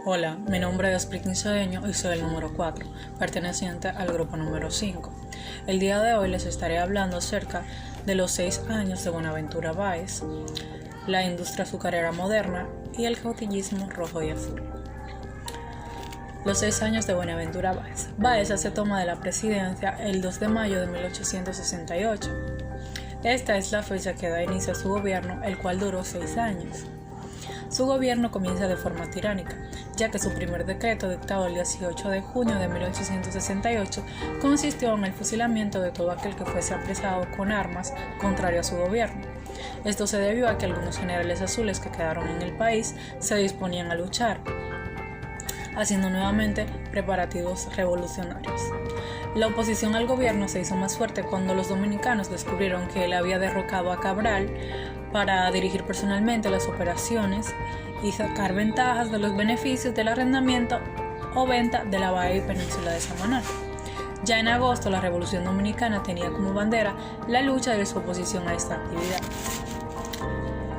Hola, mi nombre es Britney Cedeño y soy el número 4, perteneciente al grupo número 5. El día de hoy les estaré hablando acerca de los 6 años de Buenaventura Báez, la industria azucarera moderna y el caudillismo rojo y azul. Los 6 años de Buenaventura Báez. Báez se toma de la presidencia el 2 de mayo de 1868. Esta es la fecha que da inicio a su gobierno, el cual duró 6 años. Su gobierno comienza de forma tiránica, ya que su primer decreto, dictado el 18 de junio de 1868, consistió en el fusilamiento de todo aquel que fuese apresado con armas contrario a su gobierno. Esto se debió a que algunos generales azules que quedaron en el país se disponían a luchar, haciendo nuevamente preparativos revolucionarios. La oposición al gobierno se hizo más fuerte cuando los dominicanos descubrieron que él había derrocado a Cabral para dirigir personalmente las operaciones y sacar ventajas de los beneficios del arrendamiento o venta de la bahía y península de Samaná. Ya en agosto, la Revolución Dominicana tenía como bandera la lucha de su oposición a esta actividad.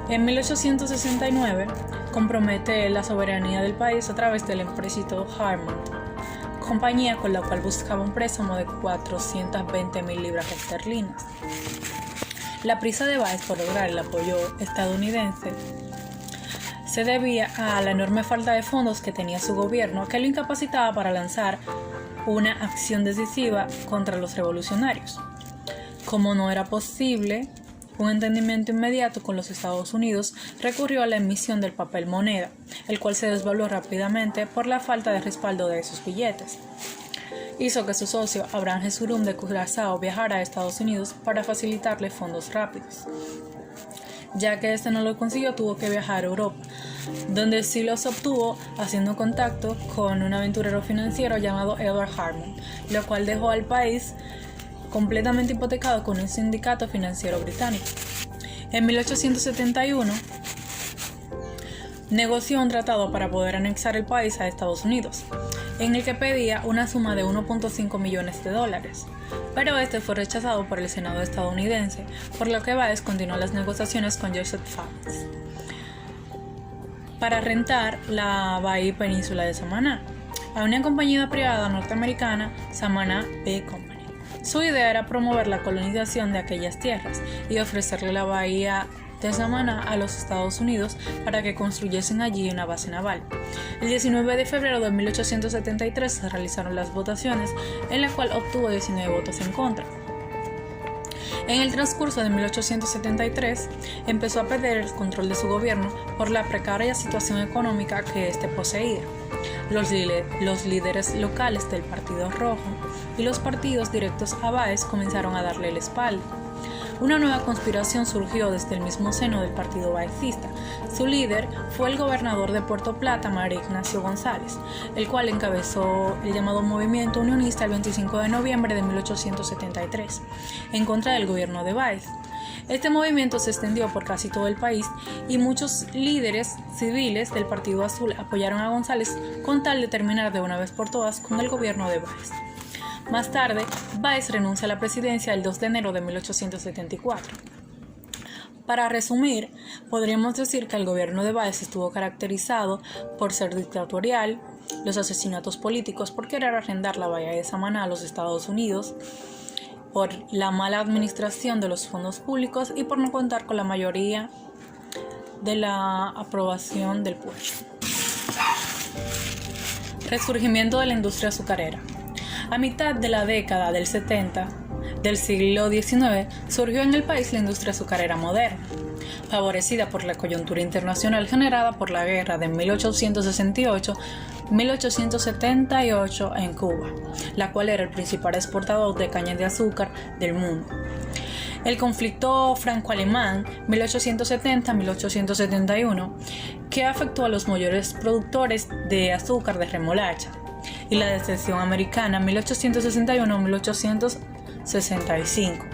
En 1869, compromete la soberanía del país a través del empréstito Harmon, compañía con la cual buscaba un préstamo de 420,000 libras esterlinas. La prisa de Báez por lograr el apoyo estadounidense se debía a la enorme falta de fondos que tenía su gobierno, que lo incapacitaba para lanzar una acción decisiva contra los revolucionarios. Como no era posible un entendimiento inmediato con los Estados Unidos, recurrió a la emisión del papel moneda, el cual se desvaluó rápidamente por la falta de respaldo de esos billetes. Hizo que su socio Abraham Jesurún de Curazao viajara a Estados Unidos para facilitarle fondos rápidos. Ya que este no lo consiguió, tuvo que viajar a Europa, donde sí los obtuvo haciendo contacto con un aventurero financiero llamado Edward Harmon, lo cual dejó al país completamente hipotecado con un sindicato financiero británico. En 1871, negoció un tratado para poder anexar el país a Estados Unidos, en el que pedía una suma de 1.5 millones de dólares, pero este fue rechazado por el Senado estadounidense, por lo que Báez continuó las negociaciones con Joseph Fowles para rentar la bahía y península de Samaná a una compañía privada norteamericana, Samaná Bay Company. Su idea era promover la colonización de aquellas tierras y ofrecerle la bahía de Samaná a los Estados Unidos para que construyesen allí una base naval. El 19 de febrero de 1873 se realizaron las votaciones, en la cual obtuvo 19 votos en contra. En el transcurso de 1873 empezó a perder el control de su gobierno por la precaria situación económica que éste poseía. Los líderes locales del Partido Rojo y los partidos directos a Báez comenzaron a darle la espalda. Una nueva conspiración surgió desde el mismo seno del partido baezista. Su líder fue el gobernador de Puerto Plata, María Ignacio González, el cual encabezó el llamado Movimiento Unionista el 25 de noviembre de 1873, en contra del gobierno de Báez. Este movimiento se extendió por casi todo el país y muchos líderes civiles del Partido Azul apoyaron a González con tal de terminar de una vez por todas con el gobierno de Báez. Más tarde, Báez renuncia a la presidencia el 2 de enero de 1874. Para resumir, podríamos decir que el gobierno de Báez estuvo caracterizado por ser dictatorial, los asesinatos políticos por querer arrendar la bahía de Samaná a los Estados Unidos, por la mala administración de los fondos públicos y por no contar con la mayoría de la aprobación del pueblo. Resurgimiento de la industria azucarera. A mitad de la década del 70 del siglo XIX surgió en el país la industria azucarera moderna, favorecida por la coyuntura internacional generada por la guerra de 1868-1878 en Cuba, la cual era el principal exportador de caña de azúcar del mundo. El conflicto franco-alemán 1870-1871, que afectó a los mayores productores de azúcar de remolacha, y la decepción americana 1861-1865,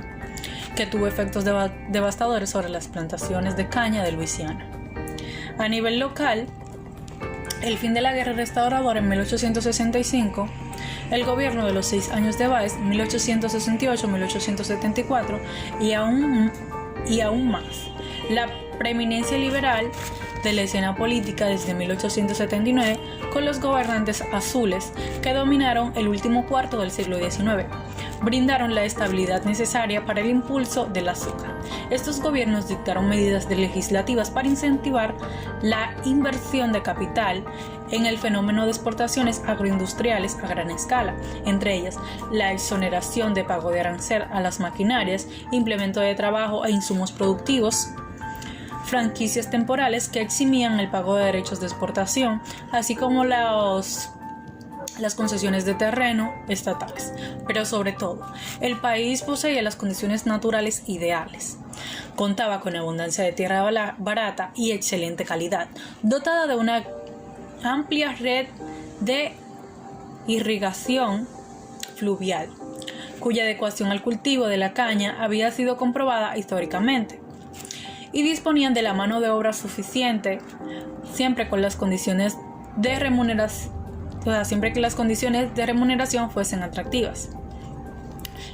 que tuvo efectos devastadores sobre las plantaciones de caña de Luisiana. A nivel local, el fin de la guerra restauradora en 1865, el gobierno de los 6 años de Báez, 1868-1874, y aún más, la preeminencia liberal de la escena política desde 1879 con los gobernantes azules que dominaron el último cuarto del siglo XIX. Brindaron la estabilidad necesaria para el impulso del azúcar. Estos gobiernos dictaron medidas legislativas para incentivar la inversión de capital en el fenómeno de exportaciones agroindustriales a gran escala, entre ellas la exoneración de pago de arancel a las maquinarias, implemento de trabajo e insumos productivos, franquicias temporales que eximían el pago de derechos de exportación, así como las concesiones de terreno estatales. Pero sobre todo, el país poseía las condiciones naturales ideales. Contaba con abundancia de tierra barata y excelente calidad, dotada de una amplia red de irrigación fluvial, cuya adecuación al cultivo de la caña había sido comprobada históricamente, y disponían de la mano de obra suficiente siempre con las condiciones de remuneración fuesen atractivas.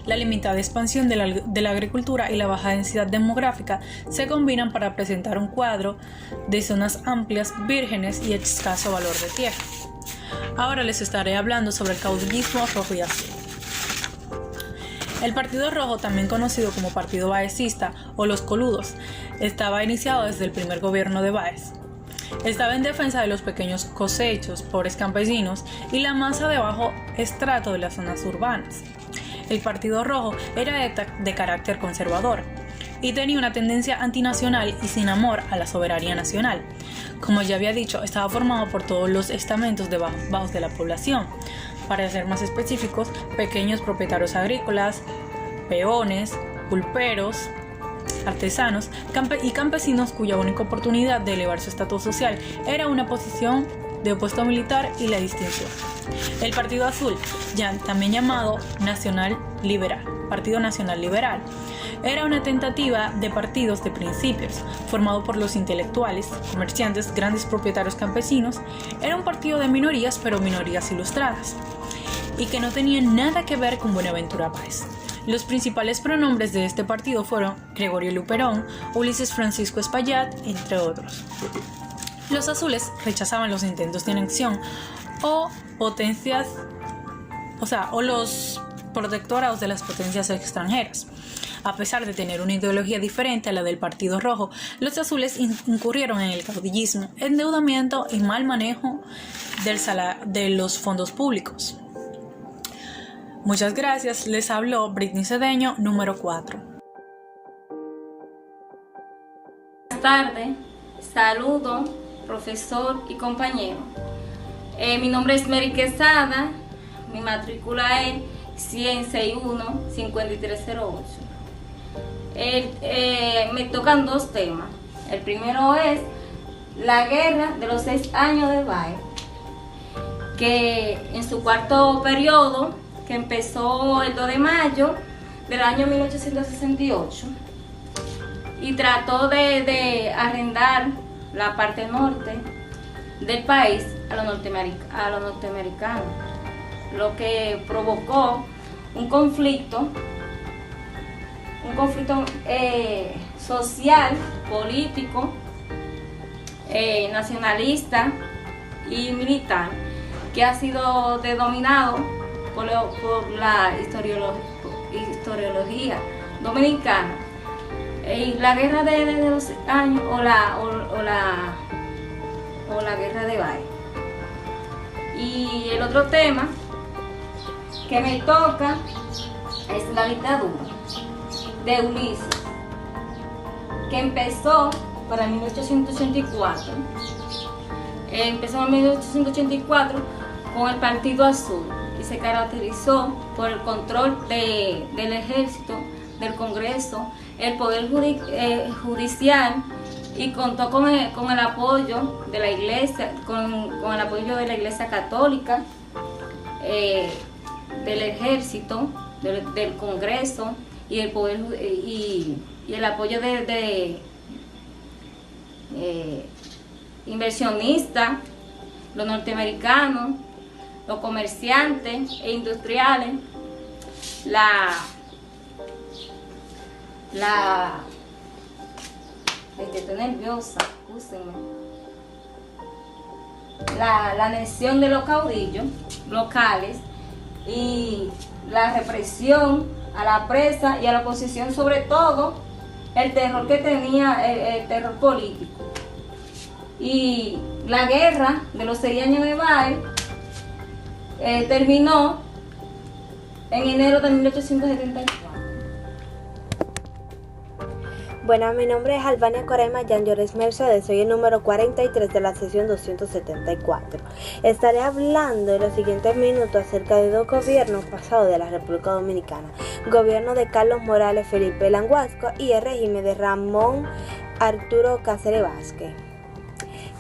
La limitada expansión de la agricultura y la baja densidad demográfica se combinan para presentar un cuadro de zonas amplias, vírgenes y escaso valor de tierra. Ahora les estaré hablando sobre el caudillismo rojo y azul. El Partido Rojo, también conocido como Partido Baecista o Los Coludos, estaba iniciado desde el primer gobierno de Báez. Estaba en defensa de los pequeños cosechos, pobres campesinos y la masa de bajo estrato de las zonas urbanas. El Partido Rojo era de carácter conservador y tenía una tendencia antinacional y sin amor a la soberanía nacional. Como ya había dicho, estaba formado por todos los estamentos bajos de la población. Para ser más específicos, pequeños propietarios agrícolas, peones, pulperos, artesanos y campesinos cuya única oportunidad de elevar su estatus social era una posición de puesto militar y la distinción. El Partido Azul, también llamado Partido Nacional Liberal, era una tentativa de partidos de principios, formado por los intelectuales, comerciantes, grandes propietarios campesinos. Era un partido de minorías, pero minorías ilustradas, y que no tenía nada que ver con Buenaventura Báez. Los principales pronombres de este partido fueron Gregorio Luperón, Ulises Francisco Espaillat, entre otros. Los azules rechazaban los intentos de anexión o los protectorados de las potencias extranjeras. A pesar de tener una ideología diferente a la del Partido Rojo, los azules incurrieron en el caudillismo, endeudamiento y mal manejo de los fondos públicos. Muchas gracias, les habló Britney Cedeño, número 4. Buenas tardes, saludo, profesor y compañero. Mi nombre es Mary Quesada, mi matrícula es 161-5308. Me tocan dos temas. El primero es la guerra de los 6 años de Báez, que en su cuarto periodo, que empezó el 2 de mayo del año 1868, y trató de arrendar la parte norte del país a los norteamericanos, lo que provocó un conflicto social, político, nacionalista y militar, que ha sido denominado por la historiología dominicana la guerra de los años o la guerra de Báez. Y el otro tema que me toca es la dictadura de Ulises, que empezó para 1884. Empezó en 1884 con el Partido Azul y se caracterizó por el control del ejército, del Congreso, el poder judicial, y contó con el apoyo de la Iglesia, con el apoyo de la Iglesia Católica, del ejército, del Congreso y el poder y el apoyo de inversionistas, los norteamericanos, los comerciantes e industriales, estoy nerviosa, escúsenme. la anexión de los caudillos locales y la represión a la prensa y a la oposición, sobre todo el terror que tenía, el terror político. Y la guerra de los 6 años de Báez terminó en enero de 1874. Bueno, mi nombre es Albania Corema Yanyores Mercedes, soy el número 43 de la sesión 274. Estaré hablando en los siguientes minutos acerca de 2 gobiernos pasados de la República Dominicana: gobierno de Carlos Morales Felipe Languasco y el régimen de Ramón Arturo Cáceres Vázquez.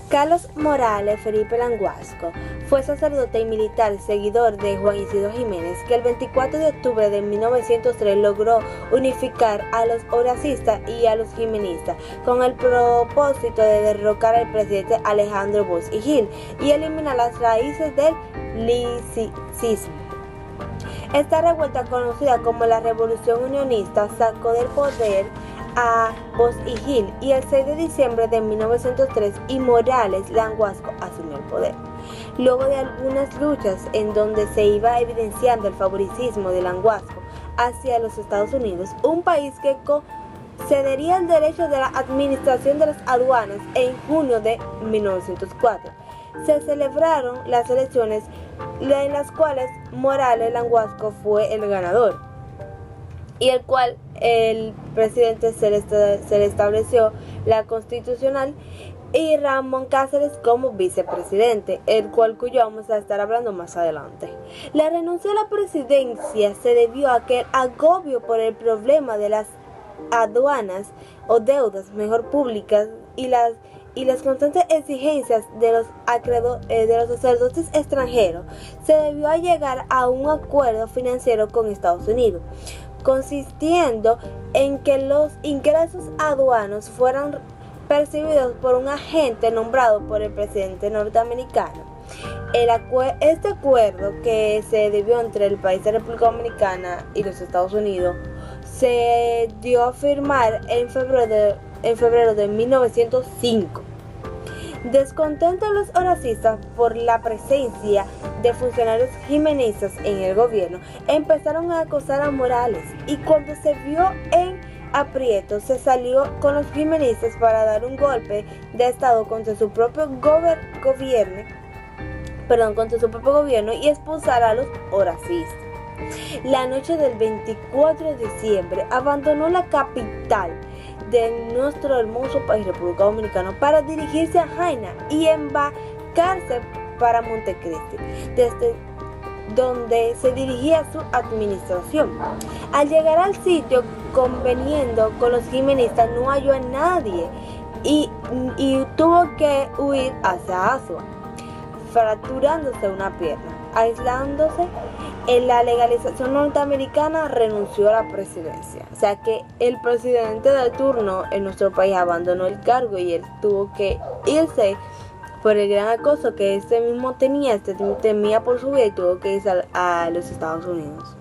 Carlos Morales Felipe Languasco fue sacerdote y militar seguidor de Juan Isidro Jiménez, que el 24 de octubre de 1903 logró unificar a los horacistas y a los jimenistas con el propósito de derrocar al presidente Alejandro Bosch y Gil y eliminar las raíces del liceísmo. Esta revuelta, conocida como la Revolución Unionista, sacó del poder a Bosch y Gil, y el 6 de diciembre de 1903 y Morales Languasco asumió el poder. Luego de algunas luchas en donde se iba evidenciando el favoritismo de Languasco hacia los Estados Unidos, un país que concedería el derecho de la administración de las aduanas, en junio de 1904, se celebraron las elecciones en las cuales Morales Languasco fue el ganador, y el cual el presidente se le estableció la constitucional y Ramón Cáceres como vicepresidente, cuyo vamos a estar hablando más adelante. La renuncia a la presidencia se debió a que el agobio por el problema de las aduanas o deudas mejor públicas y las constantes exigencias de los sacerdotes extranjeros se debió a llegar a un acuerdo financiero con Estados Unidos, consistiendo en que los ingresos aduanos fueran percibidos por un agente nombrado por el presidente norteamericano. Este acuerdo, que se debió entre el país de República Dominicana y los Estados Unidos, se dio a firmar en febrero de 1905. Descontentos los horacistas por la presencia de funcionarios jimenistas en el gobierno, empezaron a acosar a Morales, y cuando se vio en aprieto se salió con los jimenistas para dar un golpe de estado contra su propio gobierno y expulsar a los horacistas. La noche del 24 de diciembre abandonó la capital de nuestro hermoso país, República Dominicana, para dirigirse a Jaina y embarcarse para Montecristi, desde donde se dirigía su administración. Al llegar al sitio, conveniendo con los jimenistas, no halló a nadie y tuvo que huir hacia Azua, fracturándose una pierna. Aislándose en la legalización norteamericana, renunció a la presidencia. O sea que el presidente de turno en nuestro país abandonó el cargo y él tuvo que irse por el gran acoso que este mismo temía por su vida, y tuvo que irse a los Estados Unidos.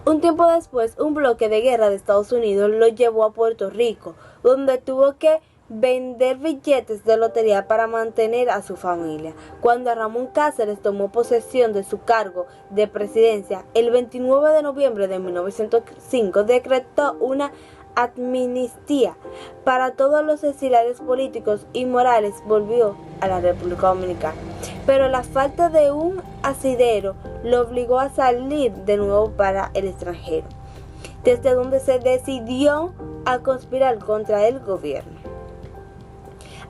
Un tiempo después, un bloque de guerra de Estados Unidos lo llevó a Puerto Rico, donde tuvo que vender billetes de lotería para mantener a su familia. Cuando Ramón Cáceres tomó posesión de su cargo de presidencia, el 29 de noviembre de 1905 decretó una amnistía para todos los exiliados políticos, y Morales volvió a la República Dominicana. Pero la falta de un asidero lo obligó a salir de nuevo para el extranjero, desde donde se decidió a conspirar contra el gobierno.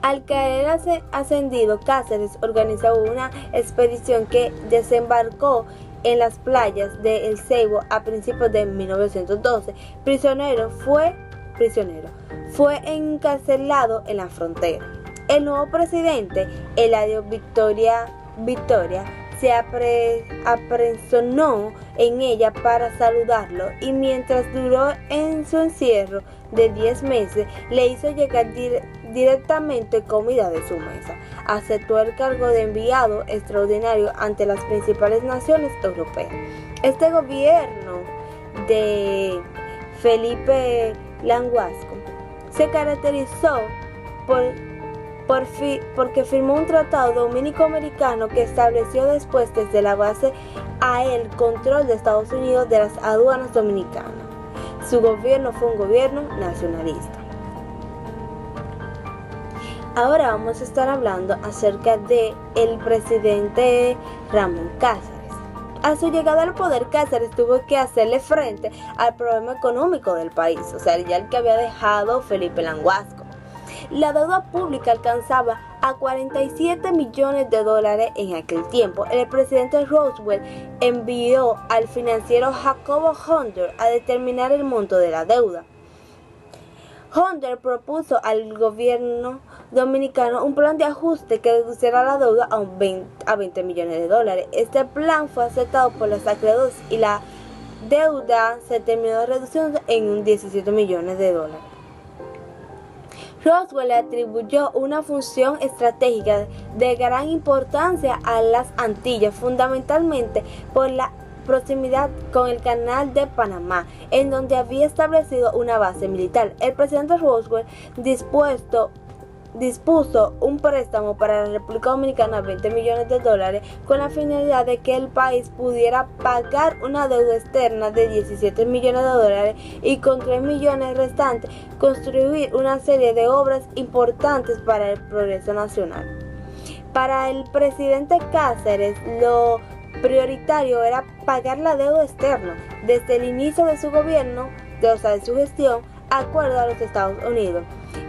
Al caer ascendido, Cáceres organizó una expedición que desembarcó en las playas de El Ceibo a principios de 1912. Fue encarcelado en la frontera. El nuevo presidente, Eladio Victoria, se apresionó en ella para saludarlo, y mientras duró en su encierro de 10 meses, le hizo llegar directamente comida de su mesa. Aceptó el cargo de enviado extraordinario ante las principales naciones europeas. Este gobierno de Felipe Languasco se caracterizó por porque firmó un tratado dominico-americano que estableció después desde la base a el control de Estados Unidos de las aduanas dominicanas. Su gobierno fue un gobierno nacionalista. Ahora vamos a estar hablando acerca de el presidente Ramón Cáceres. A su llegada al poder, Cáceres tuvo que hacerle frente al problema económico del país, o sea, ya el que había dejado Felipe Languasco. La deuda pública alcanzaba a 47 millones de dólares en aquel tiempo. El presidente Roosevelt envió al financiero Jacobo Hunter a determinar el monto de la deuda. Hunter propuso al gobierno dominicano un plan de ajuste que reduciera la deuda a 20 millones de dólares. Este plan fue aceptado por los acreedores y la deuda se terminó reduciendo en 17 millones de dólares. Roosevelt le atribuyó una función estratégica de gran importancia a las Antillas, fundamentalmente por la proximidad con el Canal de Panamá, en donde había establecido una base militar. El presidente Roosevelt dispuso un préstamo para la República Dominicana de 20 millones de dólares con la finalidad de que el país pudiera pagar una deuda externa de 17 millones de dólares y con 3 millones restantes construir una serie de obras importantes para el progreso nacional. Para el presidente Cáceres, lo prioritario era pagar la deuda externa desde el inicio de su gobierno, de su gestión, acuerdo a los Estados Unidos,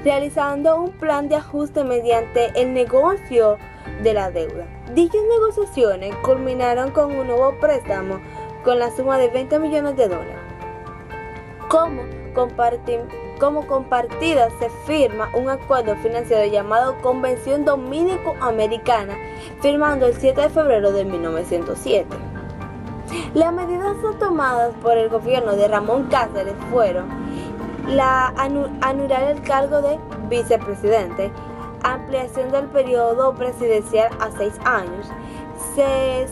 realizando un plan de ajuste mediante el negocio de la deuda. Dichas negociaciones culminaron con un nuevo préstamo con la suma de 20 millones de dólares. Como compartida se firma un acuerdo financiero llamado Convención Dominico-Americana, firmando el 7 de febrero de 1907. Las medidas tomadas por el gobierno de Ramón Cáceres fueron anular el cargo de vicepresidente, ampliación del periodo presidencial a 6 años, se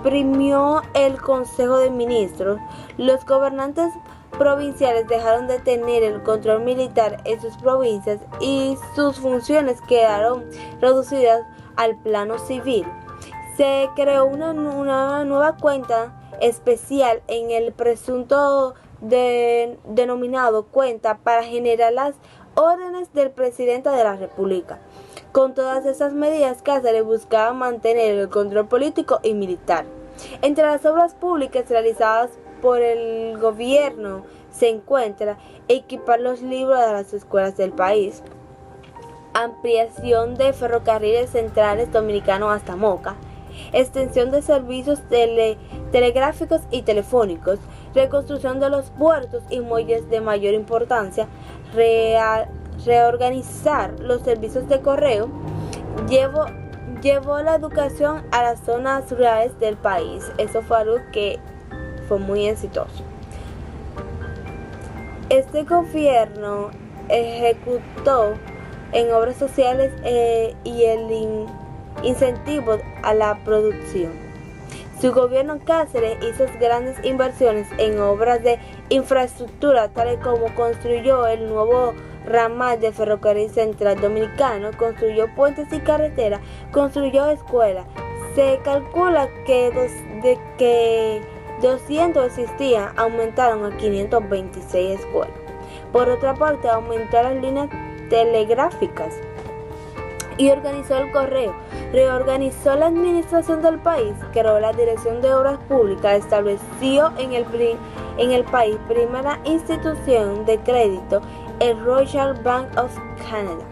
suprimió el Consejo de Ministros, los gobernantes provinciales dejaron de tener el control militar en sus provincias y sus funciones quedaron reducidas al plano civil. Se creó una nueva cuenta especial en el presunto denominado cuenta para generar las órdenes del presidente de la República. Con todas esas medidas, Cáceres buscaba mantener el control político y militar. Entre las obras públicas realizadas por el gobierno se encuentra equipar los libros de las escuelas del país, ampliación de ferrocarriles centrales dominicanos hasta Moca, extensión de servicios telegráficos y telefónicos, reconstrucción de los puertos y muelles de mayor importancia, reorganizar los servicios de correo, llevó la educación a las zonas rurales del país. Eso fue algo que fue muy exitoso. Este gobierno ejecutó en obras sociales y el incentivo a la producción. Su gobierno Cáceres hizo grandes inversiones en obras de infraestructura, tales como construyó el nuevo ramal de ferrocarril central dominicano, construyó puentes y carreteras, construyó escuelas. Se calcula que desde que 200 existían, aumentaron a 526 escuelas. Por otra parte, aumentó las líneas telegráficas y organizó el correo, reorganizó la administración del país, creó la Dirección de Obras Públicas, estableció en el país primera institución de crédito, el Royal Bank of Canada.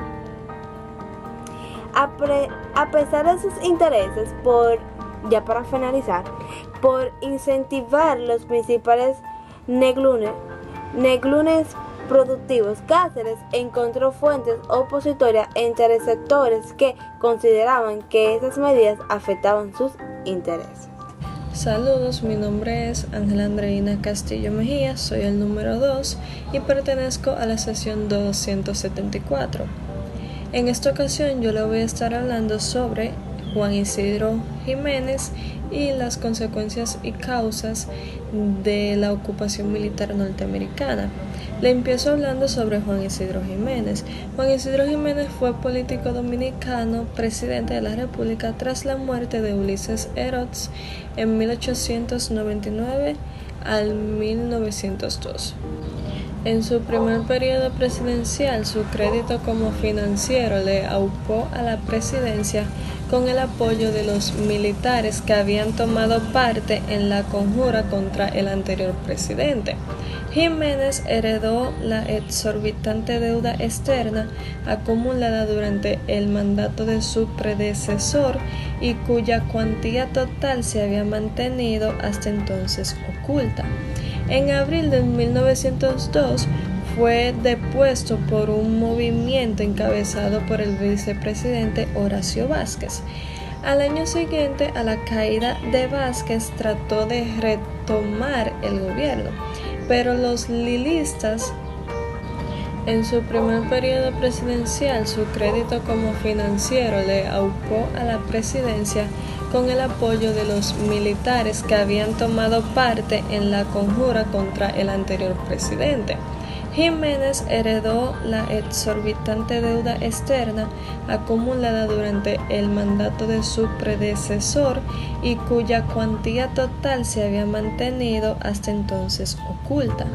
A pesar de sus intereses ya para finalizar, por incentivar los principales neglunes productivos, Cáceres encontró fuentes opositorias entre sectores que consideraban que esas medidas afectaban sus intereses. Saludos, mi nombre es Ángela Andreina Castillo Mejía, soy el número 2 y pertenezco a la sesión 274. En esta ocasión yo le voy a estar hablando sobre Juan Isidro Jiménez y las consecuencias y causas de la ocupación militar norteamericana. Le empiezo hablando sobre Juan Isidro Jiménez. Juan Isidro Jiménez fue político dominicano, presidente de la República tras la muerte de Ulises Erots en 1899 al 1902. En su primer periodo presidencial, su crédito como financiero le aupó a la presidencia con el apoyo de los militares que habían tomado parte en la conjura contra el anterior presidente. Jiménez heredó la exorbitante deuda externa acumulada durante el mandato de su predecesor y cuya cuantía total se había mantenido hasta entonces oculta. En abril de 1902 fue depuesto por un movimiento encabezado por el vicepresidente Horacio Vázquez. Al año siguiente a la caída de Vázquez trató de retomar el gobierno, pero los lilistas, en su primer periodo presidencial, su crédito como financiero le aupó a la presidencia con el apoyo de los militares que habían tomado parte en la conjura contra el anterior presidente. Jiménez heredó la exorbitante deuda externa acumulada durante el mandato de su predecesor y cuya cuantía total se había mantenido hasta entonces oculta.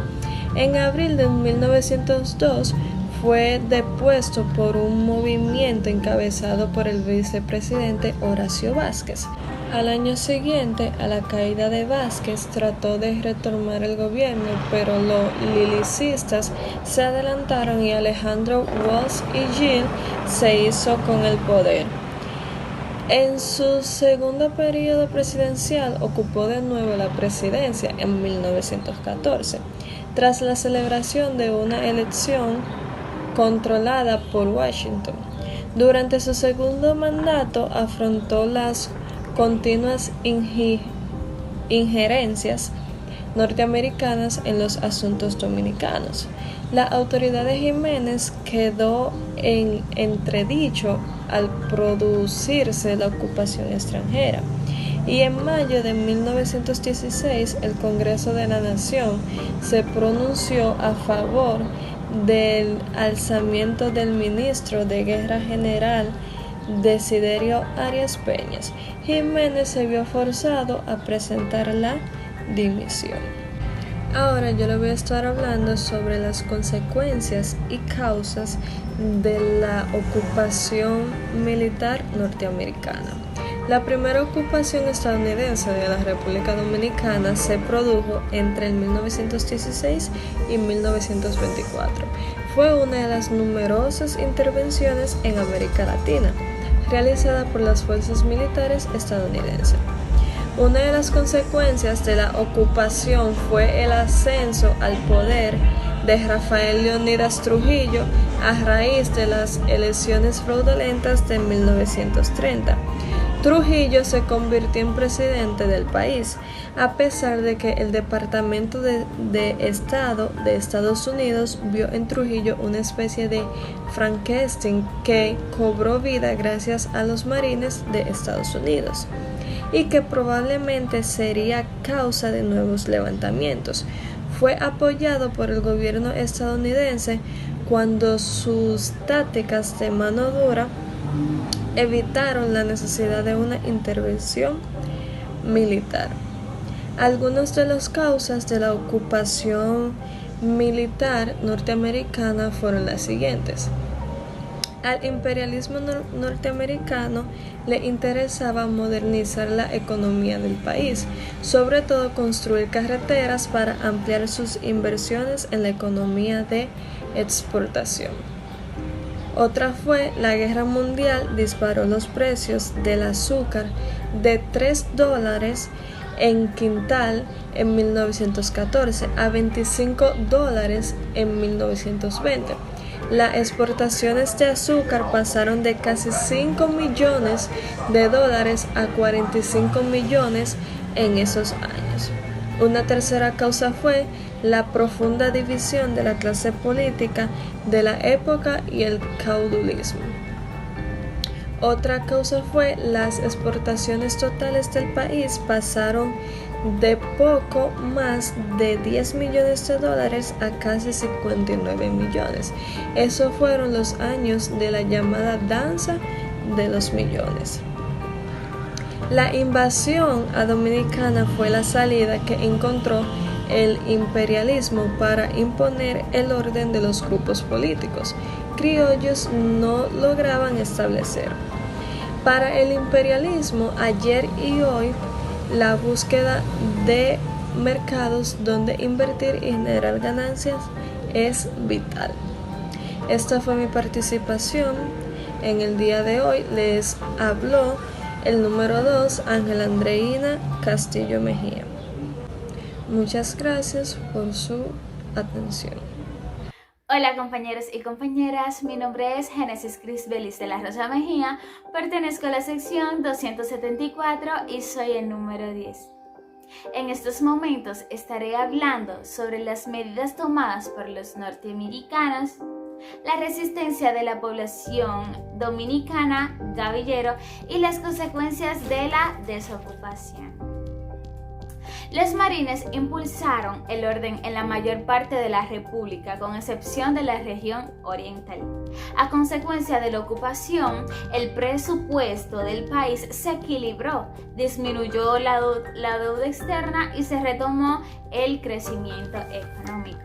En abril de 1902 fue depuesto por un movimiento encabezado por el vicepresidente Horacio Vázquez. Al año siguiente, a la caída de Vázquez, trató de retomar el gobierno, pero los lilicistas se adelantaron y Alejandro Walsh y Gil se hizo con el poder. En su segundo periodo presidencial ocupó de nuevo la presidencia en 1914, tras la celebración de una elección controlada por Washington. Durante su segundo mandato afrontó las continuas injerencias norteamericanas en los asuntos dominicanos. La autoridad de Jiménez quedó en entredicho al producirse la ocupación extranjera, y en mayo de 1916 el Congreso de la Nación se pronunció a favor del alzamiento del ministro de Guerra General Desiderio Arias Peñas. Jiménez se vio forzado a presentar la dimisión. Ahora yo le voy a estar hablando sobre las consecuencias y causas de la ocupación militar norteamericana. La primera ocupación estadounidense de la República Dominicana se produjo entre el 1916 y 1924. Fue una de las numerosas intervenciones en América Latina realizada por las fuerzas militares estadounidenses. Una de las consecuencias de la ocupación fue el ascenso al poder de Rafael Leónidas Trujillo a raíz de las elecciones fraudulentas de 1930. Trujillo se convirtió en presidente del país, a pesar de que el Departamento de Estado de Estados Unidos vio en Trujillo una especie de Frankenstein que cobró vida gracias a los marines de Estados Unidos, y que probablemente sería causa de nuevos levantamientos. Fue apoyado por el gobierno estadounidense cuando sus tácticas de mano dura evitaron la necesidad de una intervención militar. Algunas de las causas de la ocupación militar norteamericana fueron las siguientes. Al imperialismo norteamericano le interesaba modernizar la economía del país, sobre todo construir carreteras para ampliar sus inversiones en la economía de exportación. Otra fue la Guerra Mundial. Disparó los precios del azúcar de $3 en quintal en 1914 a $25 en 1920. Las exportaciones de azúcar pasaron de casi $5 millones a 45 millones en esos años. Una tercera causa fue la profunda división de la clase política de la época y el caudillismo. Otra causa fue las exportaciones totales del país pasaron de poco más de 10 millones de dólares a casi 59 millones. Esos fueron los años de la llamada danza de los millones. La invasión a Dominicana fue la salida que encontró el imperialismo para imponer el orden de los grupos políticos criollos no lograban establecer. Para el imperialismo, ayer y hoy, la búsqueda de mercados donde invertir y generar ganancias es vital. Esta fue mi participación en el día de hoy. Les habló el número 2, Ángela Andreina Castillo Mejía. Muchas gracias por su atención. Hola compañeros y compañeras, mi nombre es Génesis Crisbelis de la Rosa Mejía, pertenezco a la sección 274 y soy el número 10. En estos momentos estaré hablando sobre las medidas tomadas por los norteamericanos, la resistencia de la población dominicana, gavillero, y las consecuencias de la desocupación. Los marines impulsaron el orden en la mayor parte de la República, con excepción de la región oriental. A consecuencia de la ocupación, el presupuesto del país se equilibró, disminuyó la deuda externa y se retomó el crecimiento económico.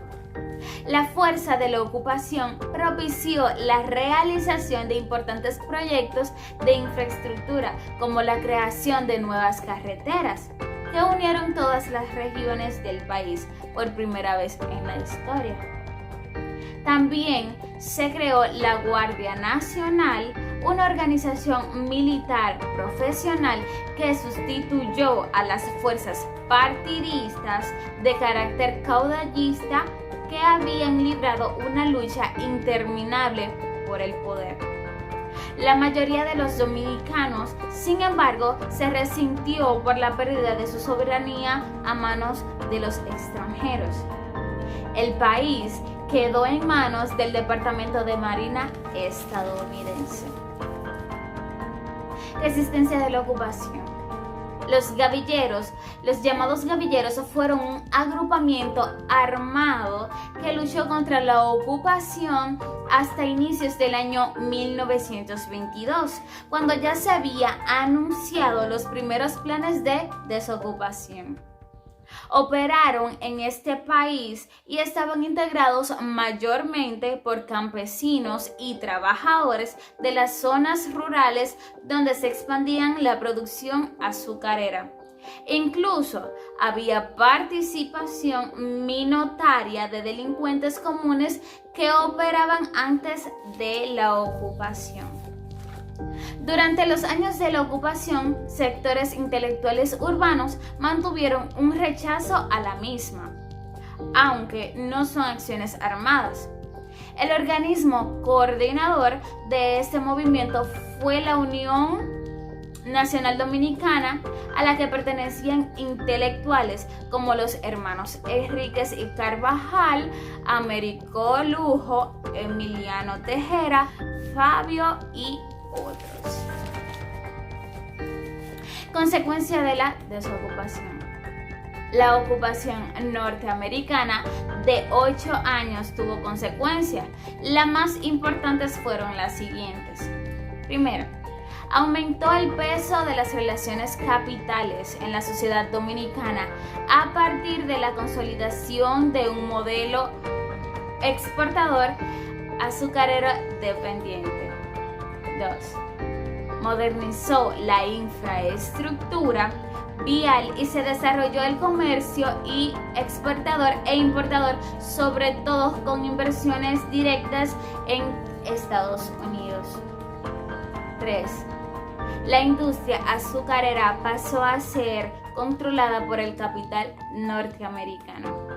La fuerza de la ocupación propició la realización de importantes proyectos de infraestructura, como la creación de nuevas carreteras, que unieron todas las regiones del país por primera vez en la historia. También se creó la Guardia Nacional, una organización militar profesional que sustituyó a las fuerzas partidistas de carácter caudillista que habían librado una lucha interminable por el poder. La mayoría de los dominicanos, sin embargo, se resintió por la pérdida de su soberanía a manos de los extranjeros. El país quedó en manos del Departamento de Marina estadounidense. Resistencia de la ocupación. Los gavilleros, los llamados gavilleros, fueron un agrupamiento armado que luchó contra la ocupación hasta inicios del año 1922, cuando ya se había anunciado los primeros planes de desocupación. Operaron en este país y estaban integrados mayormente por campesinos y trabajadores de las zonas rurales donde se expandían la producción azucarera. Incluso había participación minoritaria de delincuentes comunes que operaban antes de la ocupación. Durante los años de la ocupación, sectores intelectuales urbanos mantuvieron un rechazo a la misma, aunque no son acciones armadas. El organismo coordinador de este movimiento fue la Unión Nacional Dominicana, a la que pertenecían intelectuales como los hermanos Enríquez y Carvajal, Américo Lujo, Emiliano Tejera, Fabio y otros. Consecuencia de la desocupación. La ocupación norteamericana de 8 años tuvo consecuencias. Las más importantes fueron las siguientes. Primero, aumentó el peso de las relaciones capitales en la sociedad dominicana a partir de la consolidación de un modelo exportador azucarero dependiente. 2. Modernizó la infraestructura vial y se desarrolló el comercio y exportador e importador, sobre todo con inversiones directas en Estados Unidos. 3. La industria azucarera pasó a ser controlada por el capital norteamericano.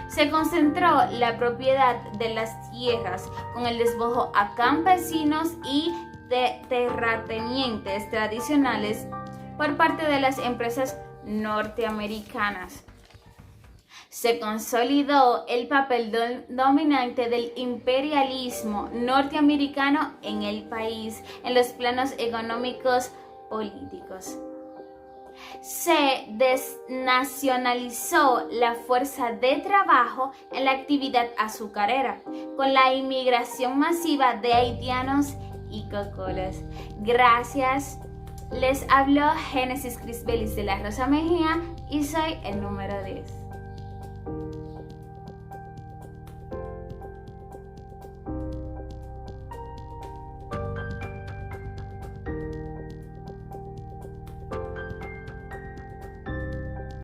Se concentró la propiedad de las tierras con el despojo a campesinos y terratenientes tradicionales por parte de las empresas norteamericanas. Se consolidó el papel dominante del imperialismo norteamericano en el país, en los planos económicos políticos. Se desnacionalizó la fuerza de trabajo en la actividad azucarera, con la inmigración masiva de haitianos y cocolos. Gracias. Les habló Génesis Crisbelis de la Rosa Mejía y soy el número 10.